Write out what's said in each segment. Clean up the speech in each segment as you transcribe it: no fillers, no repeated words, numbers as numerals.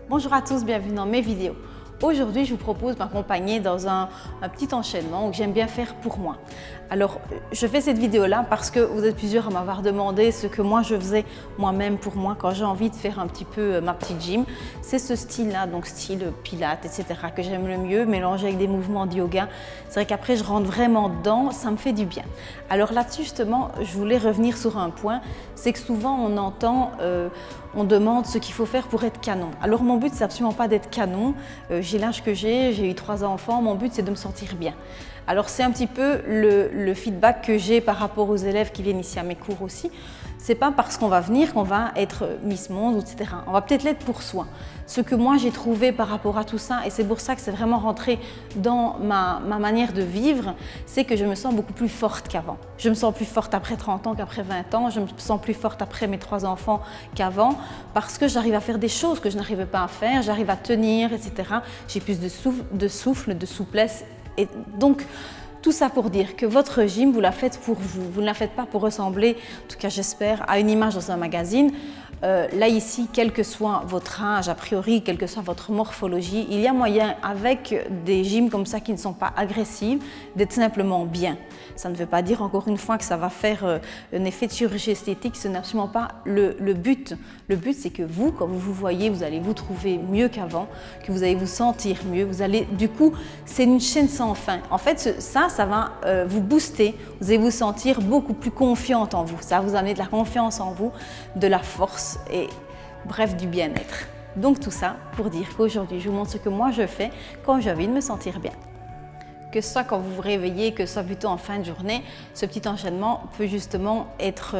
Bonjour à tous, bienvenue dans mes vidéos. Aujourd'hui, je vous propose de m'accompagner dans un petit enchaînement que j'aime bien faire pour moi. Alors, je fais cette vidéo-là parce que vous êtes plusieurs à m'avoir demandé ce que moi je faisais moi-même pour moi quand j'ai envie de faire un petit peu ma petite gym. C'est ce style-là, donc style pilates, etc. que j'aime le mieux, mélangé avec des mouvements de yoga. C'est vrai qu'après, je rentre vraiment dedans, ça me fait du bien. Alors là-dessus, justement, je voulais revenir sur un point, c'est que souvent on entend, on demande ce qu'il faut faire pour être canon. Alors mon but, c'est absolument pas d'être canon. J'ai l'âge que j'ai eu 3 enfants, mon but c'est de me sentir bien. Alors c'est un petit peu le feedback que j'ai par rapport aux élèves qui viennent ici à mes cours aussi. C'est pas parce qu'on va venir qu'on va être Miss Monde, etc. On va peut-être l'être pour soi. Ce que moi j'ai trouvé par rapport à tout ça, et c'est pour ça que c'est vraiment rentré dans ma manière de vivre, c'est que je me sens beaucoup plus forte qu'avant. Je me sens plus forte après 30 ans qu'après 20 ans, je me sens plus forte après mes 3 enfants qu'avant, parce que j'arrive à faire des choses que je n'arrivais pas à faire, j'arrive à tenir, etc. J'ai plus de souffle, de souplesse, et donc tout ça pour dire que votre gym, vous la faites pour vous. Vous ne la faites pas pour ressembler, en tout cas j'espère, à une image dans un magazine. Là ici, quel que soit votre âge, a priori, quelle que soit votre morphologie, il y a moyen avec des gyms comme ça qui ne sont pas agressives, d'être simplement bien. Ça ne veut pas dire encore une fois que ça va faire un effet de chirurgie esthétique, ce n'est absolument pas le but. Le but c'est que vous, quand vous vous voyez, vous allez vous trouver mieux qu'avant, que vous allez vous sentir mieux, vous allez, du coup, c'est une chaîne sans fin. En fait, ça va vous booster, vous allez vous sentir beaucoup plus confiante en vous, ça va vous amener de la confiance en vous, de la force, et bref du bien-être. Donc tout ça pour dire qu'aujourd'hui je vous montre ce que moi je fais quand j'ai envie de me sentir bien. Que ce soit quand vous vous réveillez, que ce soit plutôt en fin de journée, ce petit enchaînement peut justement être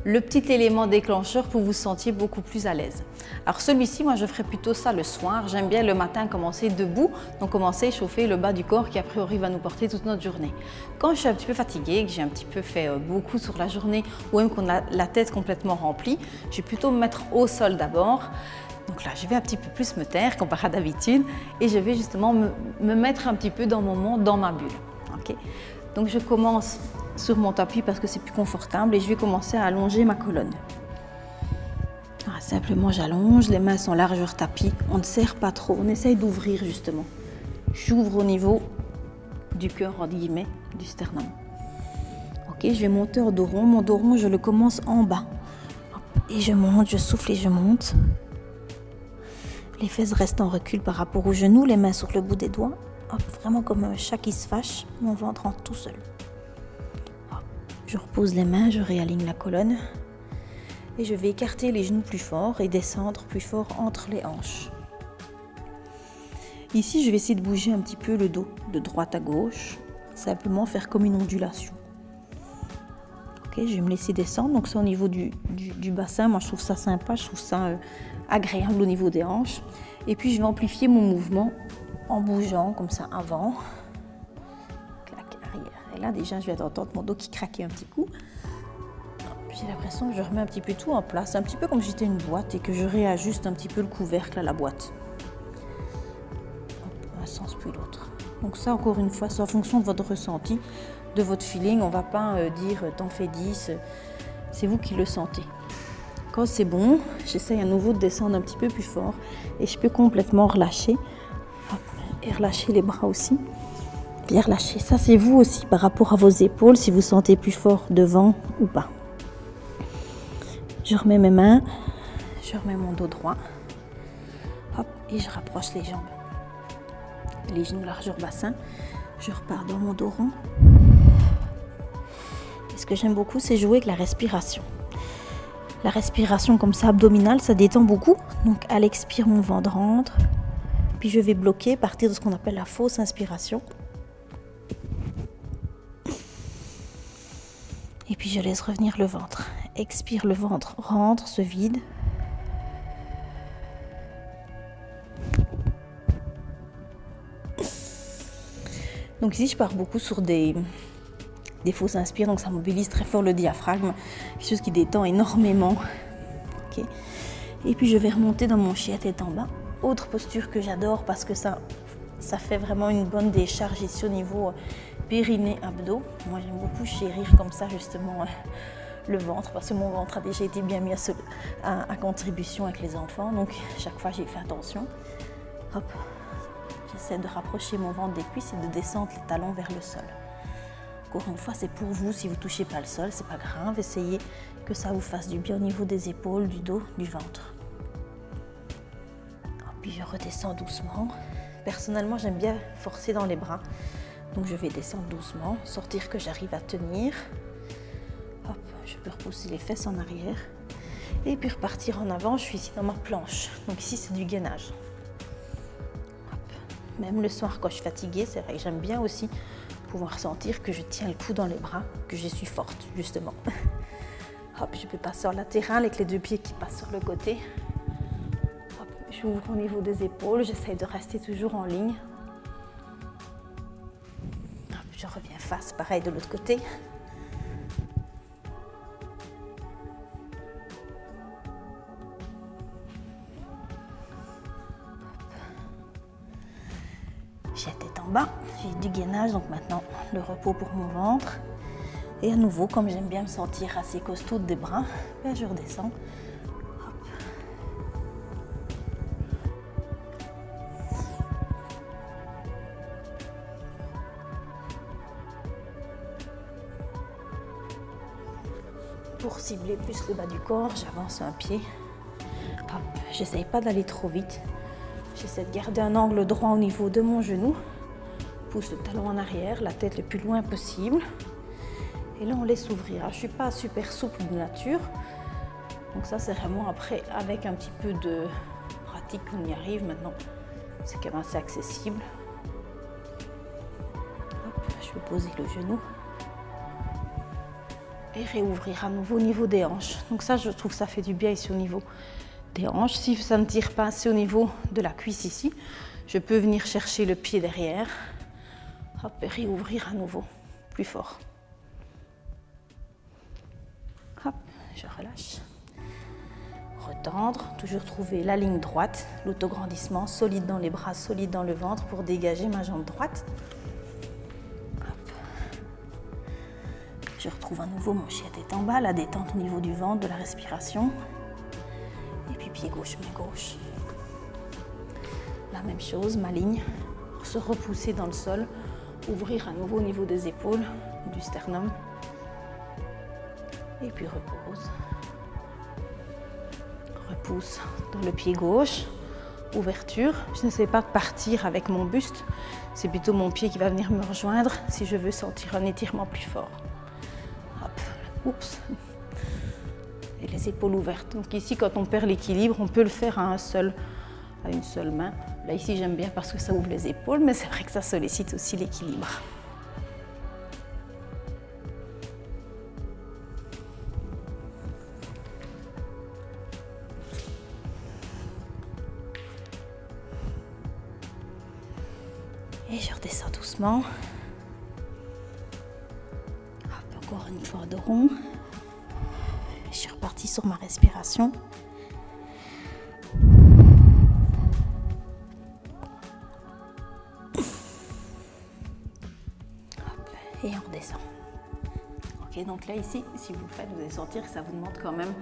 le petit élément déclencheur pour vous sentir beaucoup plus à l'aise. Alors celui-ci, moi je ferai plutôt ça le soir. J'aime bien le matin commencer debout, donc commencer à chauffer le bas du corps qui a priori va nous porter toute notre journée. Quand je suis un petit peu fatiguée, que j'ai un petit peu fait beaucoup sur la journée ou même qu'on a la tête complètement remplie, je vais plutôt me mettre au sol d'abord. Donc là, je vais un petit peu plus me taire comparé à d'habitude et je vais justement me mettre un petit peu dans mon monde, dans ma bulle. Okay. Donc je commence sur mon tapis parce que c'est plus confortable et je vais commencer à allonger ma colonne. Alors, simplement j'allonge, les mains sont largeur tapis, on ne serre pas trop, on essaye d'ouvrir justement. J'ouvre au niveau du cœur, entre guillemets, du sternum. Ok, je vais monter au dos rond, mon dos rond je le commence en bas. Et je monte, je souffle et je monte. Les fesses restent en recul par rapport aux genoux, les mains sur le bout des doigts. Hop, vraiment comme un chat qui se fâche, mon ventre rentre tout seul. Hop, je repose les mains, je réaligne la colonne. Et je vais écarter les genoux plus fort et descendre plus fort entre les hanches. Ici, je vais essayer de bouger un petit peu le dos de droite à gauche. Simplement faire comme une ondulation. Ok, je vais me laisser descendre. Donc c'est au niveau du bassin. Moi, je trouve ça sympa, je trouve ça agréable au niveau des hanches. Et puis, je vais amplifier mon mouvement en bougeant comme ça avant, clac, arrière. Et là, déjà, je vais entendre mon dos qui craquait un petit coup. J'ai l'impression que je remets un petit peu tout en place, un petit peu comme si j'étais une boîte et que je réajuste un petit peu le couvercle à la boîte. Un sens puis l'autre. Donc ça, encore une fois, c'est en fonction de votre ressenti, de votre feeling. On ne va pas dire t'en fais 10, c'est vous qui le sentez. Quand c'est bon, j'essaye à nouveau de descendre un petit peu plus fort et je peux complètement relâcher. Hop, et relâcher les bras aussi. Bien relâcher. Ça, c'est vous aussi par rapport à vos épaules, si vous sentez plus fort devant ou pas. Je remets mes mains, je remets mon dos droit. Hop, et je rapproche les jambes. Les genoux largeur bassin. Je repars dans mon dos rond. Et ce que j'aime beaucoup, c'est jouer avec la respiration. La respiration comme ça, abdominale, ça détend beaucoup. Donc à l'expire, mon ventre rentre. Puis je vais bloquer, partir de ce qu'on appelle la fausse inspiration. Et puis je laisse revenir le ventre. Expire, le ventre rentre, se vide. Donc ici, je pars beaucoup sur des fausses inspires, donc ça mobilise très fort le diaphragme, quelque chose qui détend énormément. Okay. Et puis je vais remonter dans mon chien tête en bas. Autre posture que j'adore parce que ça fait vraiment une bonne décharge ici au niveau périnée, abdos. Moi j'aime beaucoup chérir comme ça justement le ventre, parce que mon ventre a déjà été bien mis à contribution avec les enfants, donc chaque fois j'ai fait attention. Hop, j'essaie de rapprocher mon ventre des cuisses et de descendre les talons vers le sol. Encore une fois, c'est pour vous, si vous ne touchez pas le sol, c'est pas grave, essayez que ça vous fasse du bien au niveau des épaules, du dos, du ventre. Puis je redescends doucement. Personnellement, j'aime bien forcer dans les bras, donc je vais descendre doucement, sortir que j'arrive à tenir. Hop, je peux repousser les fesses en arrière et puis repartir en avant. Je suis ici dans ma planche, donc ici c'est du gainage. Hop. Même le soir quand je suis fatiguée, c'est vrai que j'aime bien aussi pouvoir sentir que je tiens le cou dans les bras, que je suis forte justement. Hop, je peux passer en latéral avec les deux pieds qui passent sur le côté. Hop, j'ouvre au niveau des épaules, j'essaye de rester toujours en ligne. Hop, je reviens face, pareil de l'autre côté. J'ai la tête en bas, j'ai du gainage, donc maintenant le repos pour mon ventre. Et à nouveau, comme j'aime bien me sentir assez costaud des bras, ben je redescends. Hop. Pour cibler plus le bas du corps, j'avance un pied. J'essaye pas d'aller trop vite. J'essaie de garder un angle droit au niveau de mon genou. Pousse le talon en arrière, la tête le plus loin possible. Et là, on laisse ouvrir. Alors, je ne suis pas super souple de nature. Donc ça, c'est vraiment après, avec un petit peu de pratique, on y arrive. Maintenant, c'est quand même assez accessible. Hop, je vais poser le genou. Et réouvrir à nouveau au niveau des hanches. Donc ça, je trouve que ça fait du bien ici au niveau des hanches. Si ça ne tire pas assez au niveau de la cuisse ici, je peux venir chercher le pied derrière. Hop, et réouvrir à nouveau, plus fort. Hop, je relâche. Retendre, toujours trouver la ligne droite, l'autograndissement, solide dans les bras, solide dans le ventre pour dégager ma jambe droite. Hop. Je retrouve à nouveau mon chien tête en bas, la détente au niveau du ventre, de la respiration. Et puis pied gauche, main gauche. La même chose, ma ligne, pour se repousser dans le sol, ouvrir à nouveau au niveau des épaules, du sternum. Et puis repose. Repousse dans le pied gauche, ouverture. Je n'essaie pas de partir avec mon buste, c'est plutôt mon pied qui va venir me rejoindre si je veux sentir un étirement plus fort. Hop, oups. Et les épaules ouvertes. Donc ici, quand on perd l'équilibre, on peut le faire à une seule main. Là ici, j'aime bien parce que ça ouvre les épaules, mais c'est vrai que ça sollicite aussi l'équilibre. Et je redescends doucement. Hop, encore une fois de rond. Je suis repartie sur ma respiration. Hop, et on redescend. Ok, donc là ici, si vous le faites, vous allez sentir que ça vous demande quand même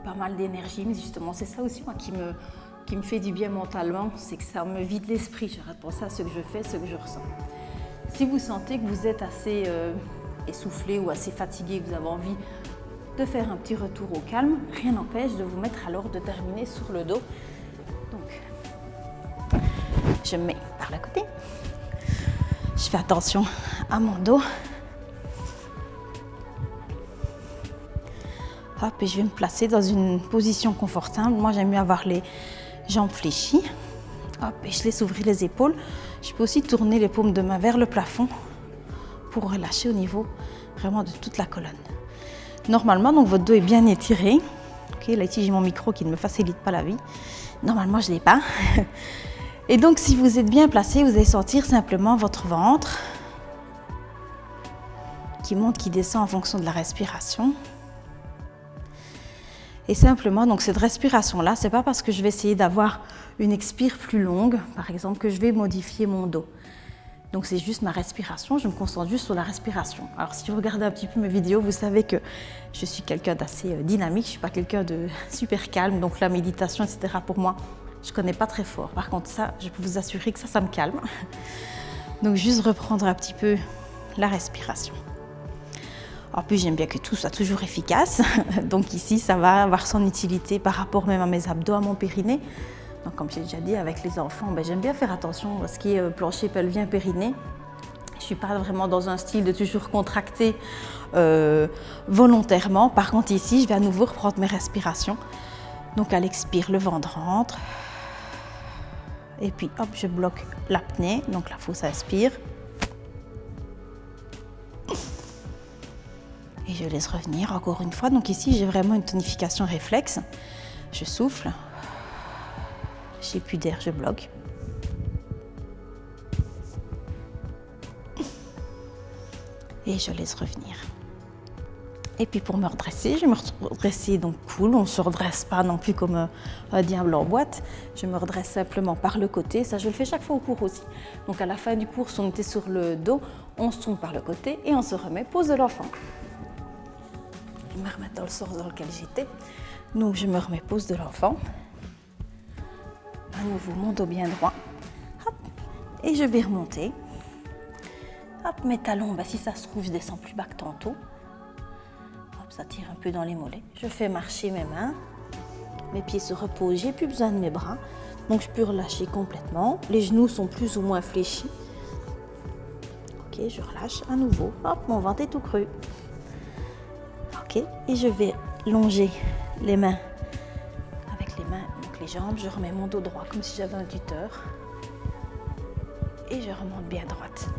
pas mal d'énergie. Mais justement, c'est ça aussi moi qui me fait du bien mentalement, c'est que ça me vide l'esprit. J'arrête de penser à ce que je fais, ce que je ressens. Si vous sentez que vous êtes assez essoufflé ou assez fatigué, que vous avez envie de faire un petit retour au calme, rien n'empêche de vous mettre alors de terminer sur le dos. Donc, je me mets par le côté. Je fais attention à mon dos. Hop, et je vais me placer dans une position confortable. Moi, j'aime mieux avoir les jambes fléchies. Hop, et je laisse ouvrir les épaules. Je peux aussi tourner les paumes de main vers le plafond pour relâcher au niveau vraiment de toute la colonne. Normalement, donc votre dos est bien étiré. Ok, là ici j'ai mon micro qui ne me facilite pas la vie. Normalement, je ne l'ai pas. Et donc, si vous êtes bien placé, vous allez sentir simplement votre ventre qui monte, qui descend en fonction de la respiration. Et simplement, donc cette respiration-là, c'est pas parce que je vais essayer d'avoir une expire plus longue, par exemple, que je vais modifier mon dos. Donc c'est juste ma respiration, je me concentre juste sur la respiration. Alors si vous regardez un petit peu mes vidéos, vous savez que je suis quelqu'un d'assez dynamique, je ne suis pas quelqu'un de super calme, donc la méditation, etc. pour moi, je ne connais pas très fort. Par contre ça, je peux vous assurer que ça me calme. Donc juste reprendre un petit peu la respiration. En plus, j'aime bien que tout soit toujours efficace. Donc ici, ça va avoir son utilité par rapport même à mes abdos, à mon périnée. Donc comme j'ai déjà dit, avec les enfants, j'aime bien faire attention à ce qui est plancher pelvien, périnée. Je ne suis pas vraiment dans un style de toujours contracter volontairement. Par contre ici, je vais à nouveau reprendre mes respirations. Donc à l'expire, le ventre rentre. Et puis hop, je bloque l'apnée, donc la fausse inspire. Et je laisse revenir encore une fois. Donc ici, j'ai vraiment une tonification réflexe. Je souffle. J'ai plus d'air, je bloque. Et je laisse revenir. Et puis pour me redresser, je vais me redresser donc cool. On ne se redresse pas non plus comme un diable en boîte. Je me redresse simplement par le côté. Ça, je le fais chaque fois au cours aussi. Donc à la fin du cours, si on était sur le dos, on se tourne par le côté et on se remet. Pose de l'enfant. Je me remets dans le sens dans lequel j'étais. Donc je me remets pose de l'enfant. À nouveau, mon dos bien droit. Hop. Et je vais remonter. Hop, mes talons, si ça se trouve, je descends plus bas que tantôt. Hop, ça tire un peu dans les mollets. Je fais marcher mes mains. Mes pieds se reposent, j'ai plus besoin de mes bras. Donc je peux relâcher complètement. Les genoux sont plus ou moins fléchis. Ok, je relâche à nouveau. Hop, mon ventre est tout creux. Ok, et je vais longer les mains. Avec les mains, donc les jambes, je remets mon dos droit comme si j'avais un tuteur. Et je remonte bien droite.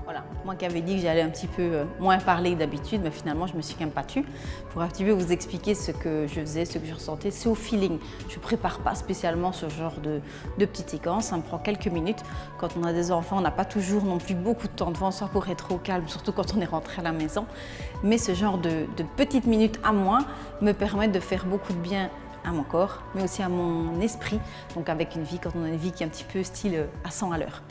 Voilà, moi qui avais dit que j'allais un petit peu moins parler que d'habitude, mais finalement je me suis quand même pas tue pour un petit peu vous expliquer ce que je faisais, ce que je ressentais. C'est au feeling. Je ne prépare pas spécialement ce genre de petites séquences, ça me prend quelques minutes. Quand on a des enfants, on n'a pas toujours non plus beaucoup de temps devant soi pour être au calme, surtout quand on est rentré à la maison. Mais ce genre de petites minutes à moi me permettent de faire beaucoup de bien à mon corps, mais aussi à mon esprit, donc avec une vie, quand on a une vie qui est un petit peu style à 100 à l'heure.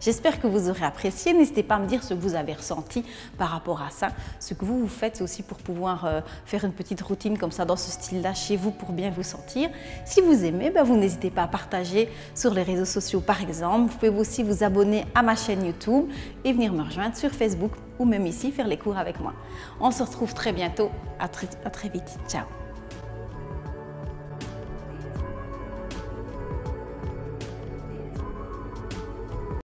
J'espère que vous aurez apprécié. N'hésitez pas à me dire ce que vous avez ressenti par rapport à ça, ce que vous faites aussi pour pouvoir faire une petite routine comme ça dans ce style-là chez vous pour bien vous sentir. Si vous aimez, vous n'hésitez pas à partager sur les réseaux sociaux par exemple. Vous pouvez aussi vous abonner à ma chaîne YouTube et venir me rejoindre sur Facebook ou même ici faire les cours avec moi. On se retrouve très bientôt. À très vite. Ciao.